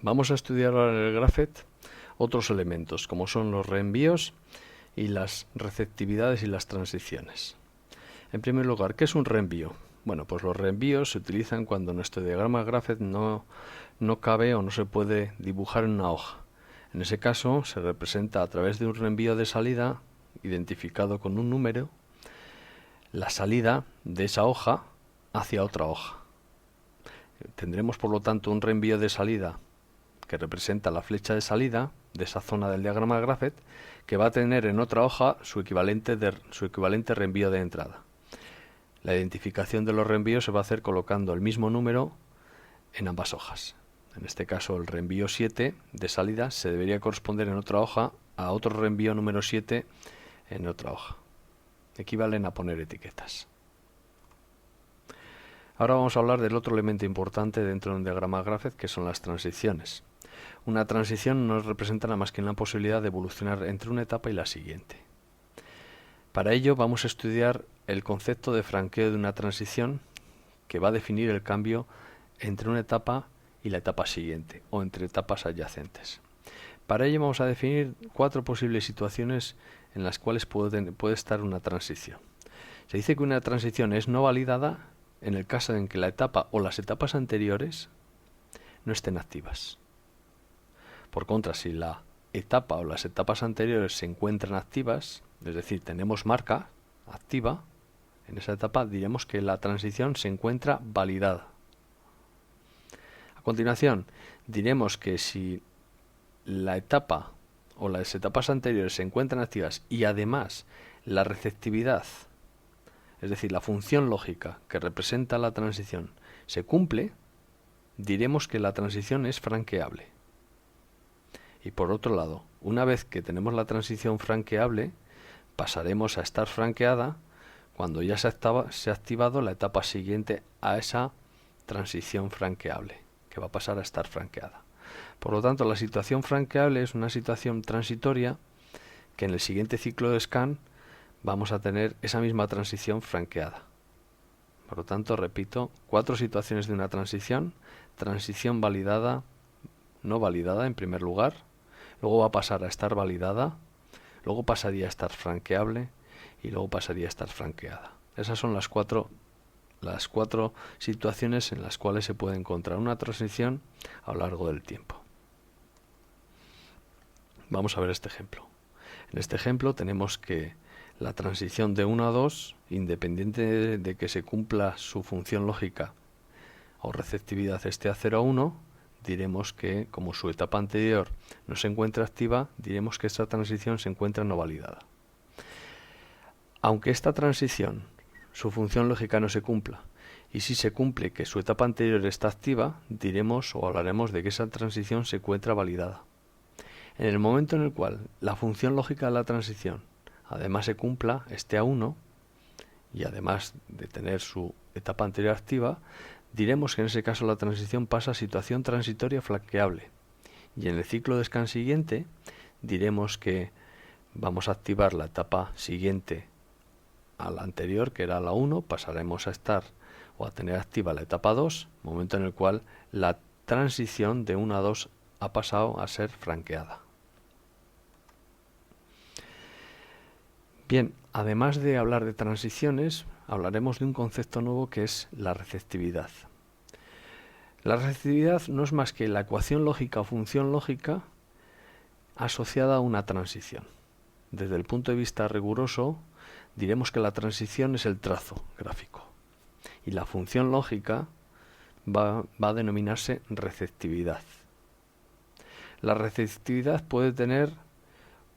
Vamos a estudiar ahora en el Graphet otros elementos, como son los reenvíos y las receptividades y las transiciones. En primer lugar, ¿qué es un reenvío? Bueno, pues los reenvíos se utilizan cuando nuestro diagrama Graphet no cabe o no se puede dibujar en una hoja. En ese caso, se representa a través de un reenvío de salida, identificado con un número, la salida de esa hoja hacia otra hoja. Tendremos, por lo tanto, un reenvío de salida que representa la flecha de salida de esa zona del diagrama Graphet, que va a tener en otra hoja su equivalente reenvío de entrada. La identificación de los reenvíos se va a hacer colocando el mismo número en ambas hojas. En este caso, el reenvío 7 de salida se debería corresponder en otra hoja a otro reenvío número 7 en otra hoja. Equivalen a poner etiquetas. Ahora vamos a hablar del otro elemento importante dentro de un diagrama Graphet, que son las transiciones. Una transición no representa nada más que la posibilidad de evolucionar entre una etapa y la siguiente. Para ello vamos a estudiar el concepto de franqueo de una transición, que va a definir el cambio entre una etapa y la etapa siguiente, o entre etapas adyacentes. Para ello vamos a definir 4 posibles situaciones en las cuales puede estar una transición. Se dice que una transición es no validada en el caso en que la etapa o las etapas anteriores no estén activas. Por contra, si la etapa o las etapas anteriores se encuentran activas, es decir, tenemos marca activa, en esa etapa diremos que la transición se encuentra validada. A continuación, diremos que si la etapa o las etapas anteriores se encuentran activas y además la receptividad, es decir, la función lógica que representa la transición, se cumple, diremos que la transición es franqueable. Y por otro lado, una vez que tenemos la transición franqueable, pasaremos a estar franqueada cuando ya se ha activado la etapa siguiente a esa transición franqueable, que va a pasar a estar franqueada. Por lo tanto, la situación franqueable es una situación transitoria que en el siguiente ciclo de scan vamos a tener esa misma transición franqueada. Por lo tanto, repito, 4 situaciones de una transición: transición validada, no validada en primer lugar, luego va a pasar a estar validada, luego pasaría a estar franqueable y luego pasaría a estar franqueada. Esas son las cuatro situaciones en las cuales se puede encontrar una transición a lo largo del tiempo. Vamos a ver este ejemplo. En este ejemplo tenemos que la transición de 1 a 2, independiente de que se cumpla su función lógica o receptividad esté a 0 a 1, diremos que, como su etapa anterior no se encuentra activa, diremos que esta transición se encuentra no validada. Aunque esta transición, su función lógica no se cumpla, y si se cumple que su etapa anterior está activa, diremos o hablaremos de que esa transición se encuentra validada. En el momento en el cual la función lógica de la transición además se cumpla, esté a 1, y además de tener su etapa anterior activa, diremos que en ese caso la transición pasa a situación transitoria franqueable. Y en el ciclo de scan siguiente diremos que vamos a activar la etapa siguiente a la anterior, que era la 1, pasaremos a estar o a tener activa la etapa 2, momento en el cual la transición de 1 a 2 ha pasado a ser franqueada. Bien, además de hablar de transiciones, hablaremos de un concepto nuevo que es la receptividad. La receptividad no es más que la ecuación lógica o función lógica asociada a una transición. Desde el punto de vista riguroso, diremos que la transición es el trazo gráfico y la función lógica va a denominarse receptividad. La receptividad puede tener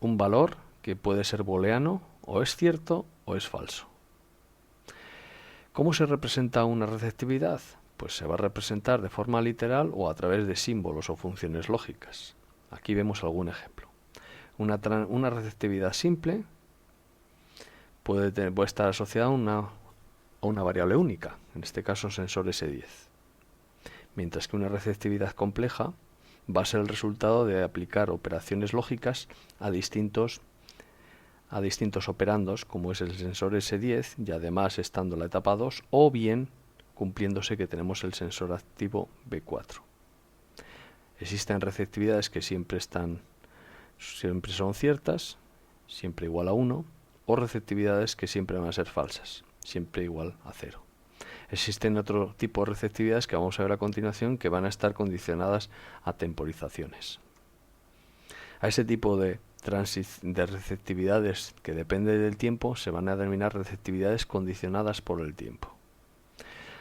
un valor que puede ser booleano, o es cierto o es falso. ¿Cómo se representa una receptividad? Pues se va a representar de forma literal o a través de símbolos o funciones lógicas. Aquí vemos algún ejemplo. Una receptividad simple puede estar asociada a una variable única, en este caso sensor S10. Mientras que una receptividad compleja va a ser el resultado de aplicar operaciones lógicas a distintos operandos, como es el sensor S10, y además estando la etapa 2, o bien cumpliéndose que tenemos el sensor activo B4. Existen receptividades que siempre son ciertas, siempre igual a 1, o receptividades que siempre van a ser falsas, siempre igual a 0. Existen otro tipo de receptividades que vamos a ver a continuación que van a estar condicionadas a temporizaciones. A ese tipo de receptividades que dependen del tiempo se van a denominar receptividades condicionadas por el tiempo.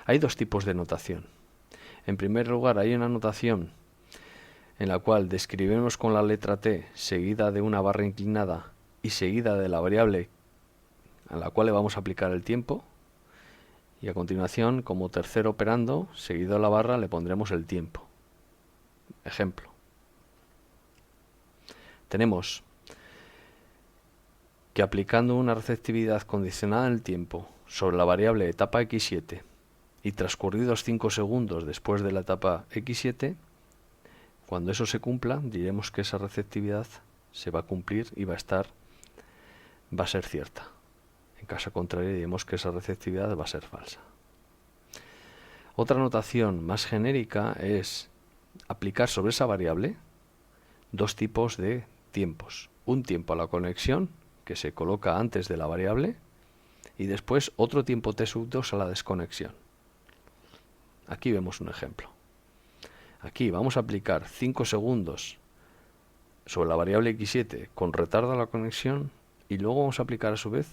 Hay dos tipos de notación. En primer lugar, hay una notación en la cual describimos con la letra T seguida de una barra inclinada y seguida de la variable a la cual le vamos a aplicar el tiempo, y a continuación, como tercer operando, seguido de la barra, le pondremos el tiempo. Ejemplo. Tenemos que aplicando una receptividad condicionada en el tiempo sobre la variable etapa x7 y transcurridos 5 segundos después de la etapa x7, cuando eso se cumpla, diremos que esa receptividad se va a cumplir y va a ser cierta. En caso contrario, diremos que esa receptividad va a ser falsa. Otra notación más genérica es aplicar sobre esa variable dos tipos de tiempos. Un tiempo a la conexión, que se coloca antes de la variable, y después otro tiempo t2 a la desconexión. Aquí vemos un ejemplo. Aquí vamos a aplicar 5 segundos sobre la variable x7 con retardo a la conexión y luego vamos a aplicar a su vez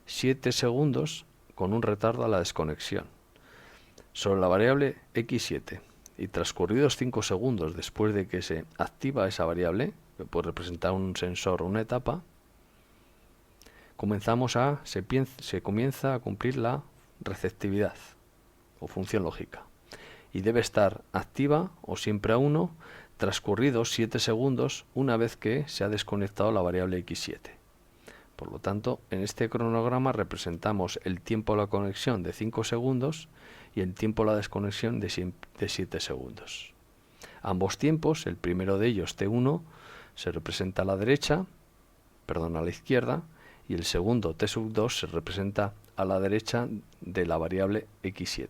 7 segundos con un retardo a la desconexión sobre la variable x7, y transcurridos 5 segundos después de que se activa esa variable, que puede representar un sensor o una etapa, se comienza a cumplir la receptividad o función lógica, y debe estar activa o siempre a 1 transcurridos 7 segundos una vez que se ha desconectado la variable x7. Por lo tanto, en este cronograma representamos el tiempo a la conexión de 5 segundos y el tiempo a la desconexión de 7 segundos. Ambos tiempos, el primero de ellos t1, se representa a la izquierda, y el segundo t2 se representa a la derecha de la variable x7,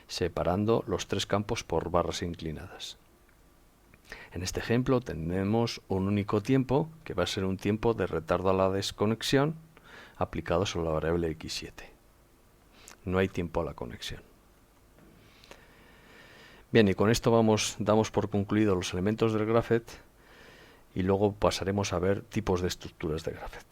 separando los tres campos por barras inclinadas. En este ejemplo tenemos un único tiempo, que va a ser un tiempo de retardo a la desconexión aplicado sobre la variable x7. No hay tiempo a la conexión. Bien, y con esto damos por concluido los elementos del Graphet, y luego pasaremos a ver tipos de estructuras de Graphet.